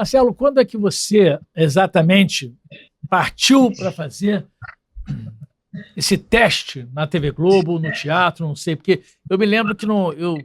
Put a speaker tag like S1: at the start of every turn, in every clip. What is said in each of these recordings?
S1: Marcelo, quando é que você exatamente partiu para fazer esse teste na TV Globo, no teatro, não sei, porque eu me lembro que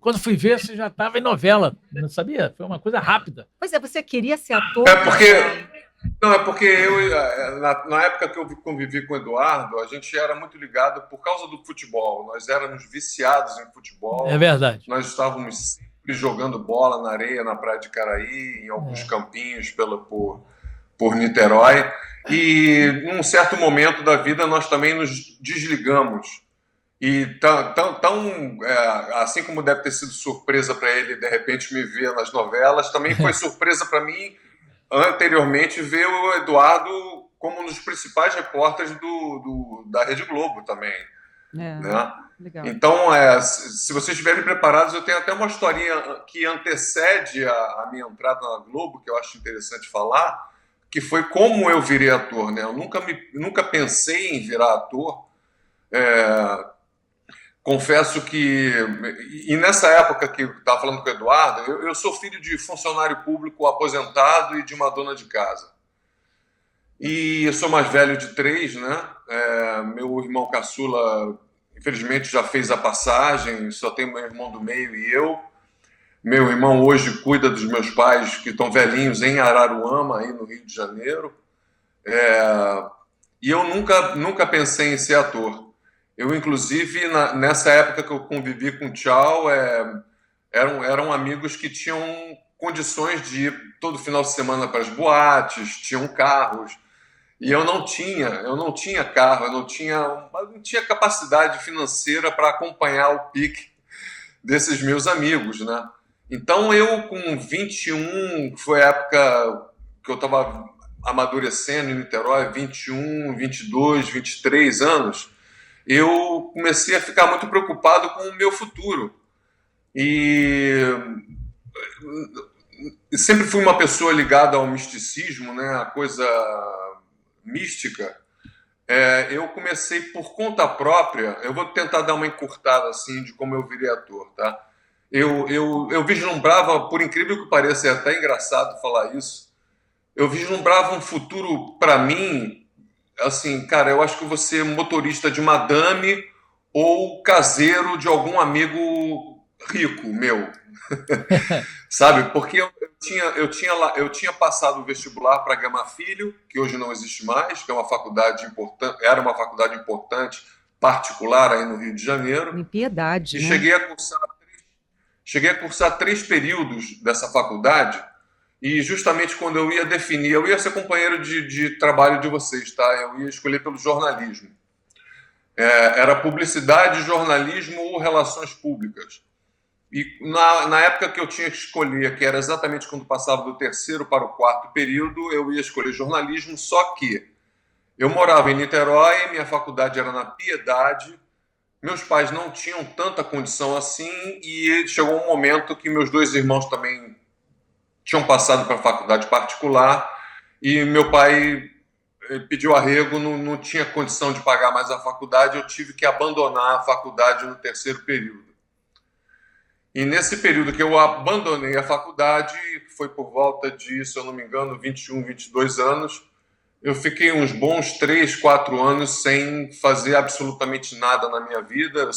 S1: quando fui ver, você já estava em novela, não sabia? Foi uma coisa rápida.
S2: Pois é, você queria ser ator,
S3: É porque,
S2: Marcelo?
S3: não, é porque na época que eu convivi com o Eduardo, a gente era muito ligado por causa do futebol. Nós éramos viciados em
S1: É
S3: futebol.
S1: verdade.
S3: Nós estávamos sempre jogando bola na areia, na Praia de Caraí, em alguns campinhos por Niterói. E num certo momento da vida nós também nos desligamos. E assim como deve ter sido surpresa para ele de repente me ver nas novelas, também foi surpresa para mim anteriormente ver o Eduardo como um dos principais repórteres da Rede Globo também, né?
S2: Legal.
S3: Então, se vocês estiverem preparados, eu tenho até uma historinha que antecede a minha entrada na Globo, que eu acho interessante falar, que foi como eu virei ator, né? Eu nunca pensei em virar ator. Confesso que... E nessa época que eu estava falando com o Eduardo, eu sou filho de funcionário público aposentado e de uma dona de casa. E eu sou mais velho de 3, né? Meu irmão caçula, infelizmente, já fez a passagem, só tem meu irmão do meio e eu. Meu irmão hoje cuida dos meus pais, que estão velhinhos, em Araruama, aí no Rio de Janeiro. E eu nunca pensei em ser ator. Eu, inclusive, nessa época que eu convivi com o Tchau, eram amigos que tinham condições de ir todo final de semana para as boates, tinham carros. E eu não tinha carro, eu não tinha capacidade financeira para acompanhar o pique desses meus amigos, né? Então, eu com 21, foi a época que eu estava amadurecendo em Niterói, 21, 22, 23 anos, eu comecei a ficar muito preocupado com o meu futuro. E sempre fui uma pessoa ligada ao misticismo, né? A coisa mística. Eu comecei por conta própria. Eu vou tentar dar uma encurtada assim de como eu virei ator, tá? Eu vislumbrava, por incrível que pareça, é até engraçado falar isso, eu vislumbrava um futuro para mim, assim, cara, eu acho que eu vou ser motorista de madame ou caseiro de algum amigo rico meu. Sabe? Porque eu tinha passado o vestibular para Gama Filho, que hoje não existe mais, que é uma faculdade importante, era uma faculdade importante, particular aí no Rio de Janeiro.
S2: Em Piedade,
S3: E
S2: né?
S3: cheguei a cursar 3 períodos dessa faculdade, e justamente quando eu ia definir, eu ia ser companheiro de trabalho de vocês, tá? Eu ia escolher pelo jornalismo. Era publicidade, jornalismo ou relações públicas. E na época que eu tinha que escolher, que era exatamente quando passava do 3º para o 4º período, eu ia escolher jornalismo, só que eu morava em Niterói, minha faculdade era na Piedade, meus pais não tinham tanta condição assim, e chegou um momento que meus 2 irmãos também tinham passado para a faculdade particular, e meu pai pediu arrego, não tinha condição de pagar mais a faculdade, eu tive que abandonar a faculdade no 3º período. E nesse período que eu abandonei a faculdade, que foi por volta de, se eu não me engano, 21, 22 anos, eu fiquei uns bons 3, 4 anos sem fazer absolutamente nada na minha vida.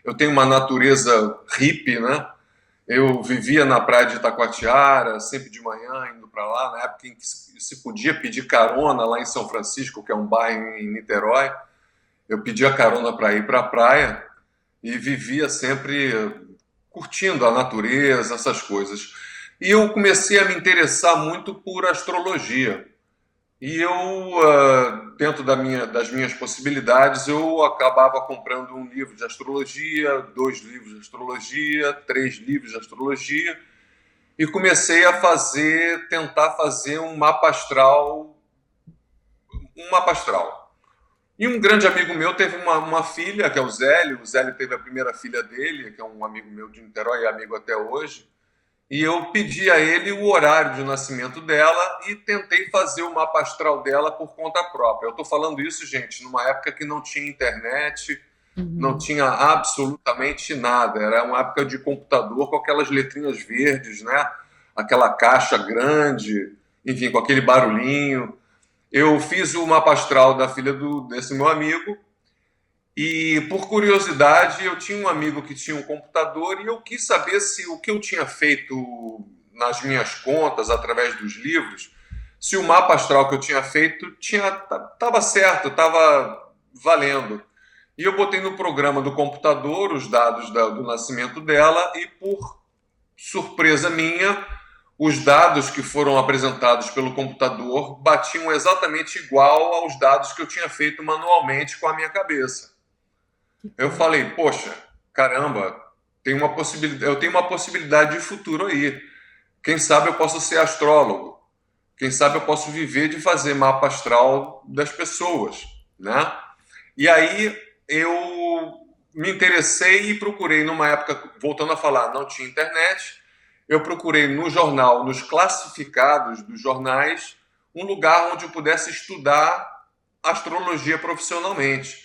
S3: Eu tenho uma natureza hippie, né? Eu vivia na praia de Itacoatiara, sempre de manhã, indo para lá, na época em que se podia pedir carona lá em São Francisco, que é um bairro em Niterói. Eu pedia carona para ir para a praia e vivia sempre curtindo a natureza, essas coisas. E eu comecei a me interessar muito por astrologia. E eu, dentro das minhas possibilidades, eu acabava comprando um livro de astrologia, 2 livros de astrologia, 3 livros de astrologia, e comecei a tentar fazer um mapa astral. E um grande amigo meu teve uma filha, que é o Zélio. O Zélio teve a primeira filha dele, que é um amigo meu de Niterói, e amigo até hoje. E eu pedi a ele o horário de nascimento dela e tentei fazer o mapa astral dela por conta própria. Eu estou falando isso, gente, numa época que não tinha internet, não tinha absolutamente nada. Era uma época de computador com aquelas letrinhas verdes, né? aquela caixa grande, enfim, com aquele barulhinho. Eu fiz o mapa astral da filha desse meu amigo e, por curiosidade, eu tinha um amigo que tinha um computador e eu quis saber se o que eu tinha feito nas minhas contas, através dos livros, se o mapa astral que eu tinha feito estava certo, estava valendo. E eu botei no programa do computador os dados do nascimento dela e, por surpresa minha, os dados que foram apresentados pelo computador batiam exatamente igual aos dados que eu tinha feito manualmente com a minha cabeça. Eu falei, poxa, caramba, eu tenho uma possibilidade de futuro aí. Quem sabe eu posso ser astrólogo. Quem sabe eu posso viver de fazer mapa astral das pessoas, né? E aí eu me interessei e procurei, numa época, voltando a falar, não tinha internet, eu procurei no jornal, nos classificados dos jornais, um lugar onde eu pudesse estudar astrologia profissionalmente.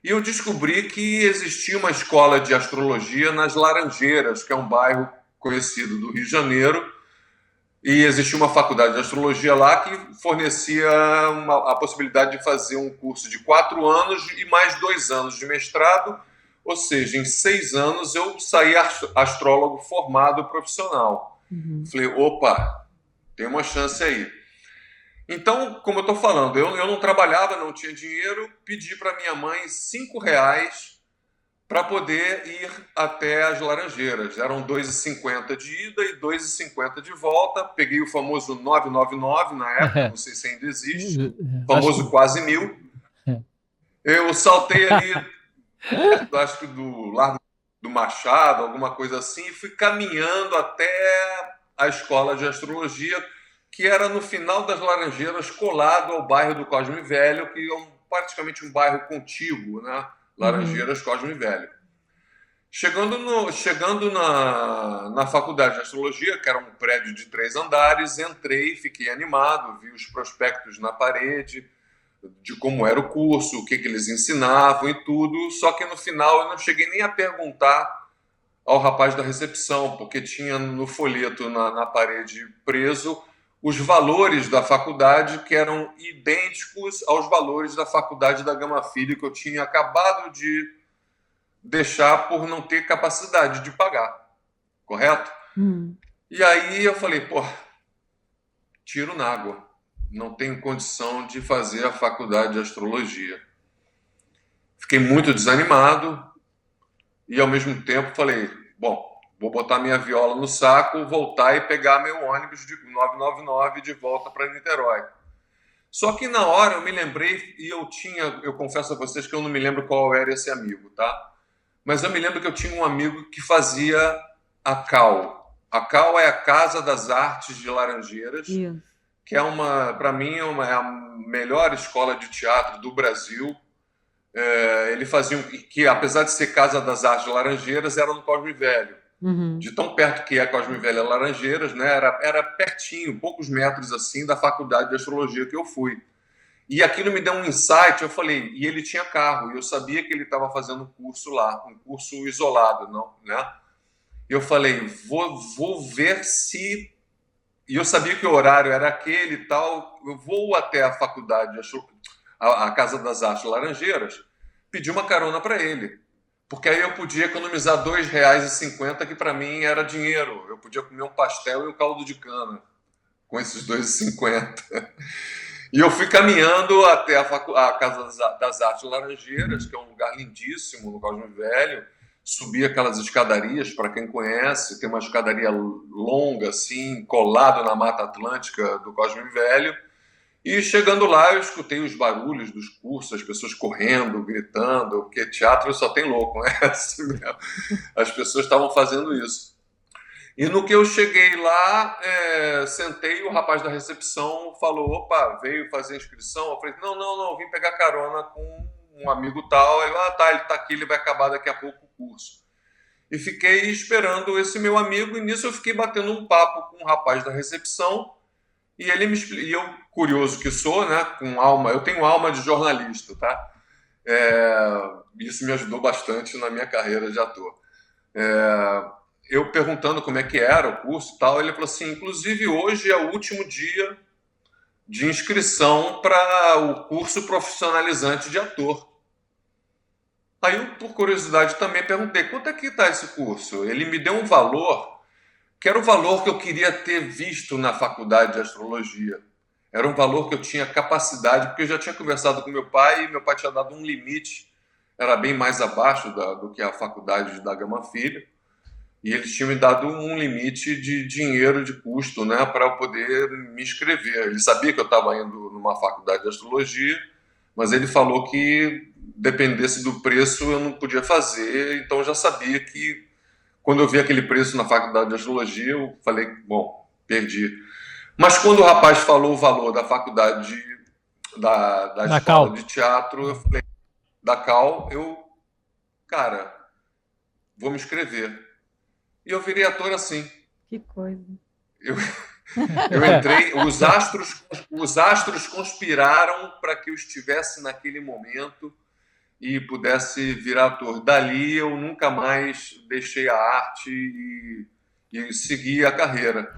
S3: E eu descobri que existia uma escola de astrologia nas Laranjeiras, que é um bairro conhecido do Rio de Janeiro, e existia uma faculdade de astrologia lá que fornecia a possibilidade de fazer um curso de 4 anos e mais 2 anos de mestrado, ou seja, em 6 anos eu saí astrólogo formado profissional. Falei, opa, tem uma chance aí. Então, como eu estou falando, eu não trabalhava, não tinha dinheiro, pedi para minha mãe R$ 5 para poder ir até as Laranjeiras. Eram R$ 2,50 de ida e R$ 2,50 de volta. Peguei o famoso 999 na época, não sei se ainda existe, o famoso quase 1.000. Eu saltei ali, acho que do Largo do Machado, alguma coisa assim, e fui caminhando até a escola de astrologia, que era no final das Laranjeiras, colado ao bairro do Cosme Velho, que é praticamente um bairro contíguo, né? Laranjeiras, Cosme Velho. Chegando na faculdade de astrologia, que era um prédio de 3 andares, entrei, fiquei animado, vi os prospectos na parede, de como era o curso, o que eles ensinavam e tudo, só que no final eu não cheguei nem a perguntar ao rapaz da recepção, porque tinha no folheto na parede preso os valores da faculdade, que eram idênticos aos valores da faculdade da Gama Filho, que eu tinha acabado de deixar por não ter capacidade de pagar, correto? E aí eu falei, pô, tiro na água, não tenho condição de fazer a faculdade de astrologia. Fiquei muito desanimado e, ao mesmo tempo, falei, bom, vou botar minha viola no saco, voltar e pegar meu ônibus de 999 de volta para Niterói. Só que na hora eu me lembrei, e eu confesso a vocês que eu não me lembro qual era esse amigo, tá? Mas eu me lembro que eu tinha um amigo que fazia a CAL. A CAL é a Casa das Artes de Laranjeiras, que para mim, é a melhor escola de teatro do Brasil. Ele fazia, que apesar de ser Casa das Artes de Laranjeiras, era no Cosme Velho. De tão perto que é Cosme Velho a Laranjeiras, né? Era pertinho, poucos metros assim, da faculdade de astrologia que eu fui. E aquilo me deu um insight, eu falei, e ele tinha carro, e eu sabia que ele estava fazendo um curso lá, um curso isolado, não, né? Eu falei, vou ver se... E eu sabia que o horário era aquele e tal, eu vou até a faculdade, a Casa das Artes Laranjeiras, pedir uma carona para ele. Porque aí eu podia economizar R$ 2,50, que para mim era dinheiro. Eu podia comer um pastel e um caldo de cana com esses R$ 2,50. E eu fui caminhando até a Casa das Artes Laranjeiras, que é um lugar lindíssimo no Cosme Velho. Subi aquelas escadarias, para quem conhece, tem uma escadaria longa, assim, colado na Mata Atlântica do Cosme Velho. E chegando lá, eu escutei os barulhos dos cursos, as pessoas correndo, gritando, porque teatro só tem louco, né? As pessoas estavam fazendo isso. E no que eu cheguei lá, sentei, o rapaz da recepção falou, opa, veio fazer inscrição? Eu falei, não, vim pegar carona com um amigo tal. Ele, ele tá aqui, ele vai acabar daqui a pouco o curso. E fiquei esperando esse meu amigo, e nisso eu fiquei batendo um papo com o rapaz da recepção. E ele me explica, e eu, curioso que sou, né, eu tenho alma de jornalista, tá? Isso me ajudou bastante na minha carreira de ator. eu perguntando como é que era o curso e tal, ele falou assim, inclusive hoje é o último dia de inscrição para o curso profissionalizante de ator. Aí eu, por curiosidade, também perguntei, quanto é que está esse curso? Ele me deu um valor, que era o valor que eu queria ter visto na faculdade de astrologia. Era um valor que eu tinha capacidade, porque eu já tinha conversado com meu pai, e meu pai tinha dado um limite, era bem mais abaixo do que a faculdade da Gama Filho, e eles tinham me dado um limite de dinheiro, de custo, né, para eu poder me inscrever. Ele sabia que eu estava indo numa faculdade de astrologia, mas ele falou que dependesse do preço eu não podia fazer, então eu já sabia que quando eu vi aquele preço na faculdade de astrologia, eu falei, bom, perdi. Mas quando o rapaz falou o valor da faculdade, da
S1: Da
S3: escola
S1: Cal.
S3: de teatro, eu falei, da Cal, eu, cara, vou me inscrever. E eu virei ator assim.
S2: Que coisa.
S3: Eu, eu entrei, os astros conspiraram para que eu estivesse naquele momento e pudesse virar ator. Dali eu nunca mais deixei a arte e segui a carreira.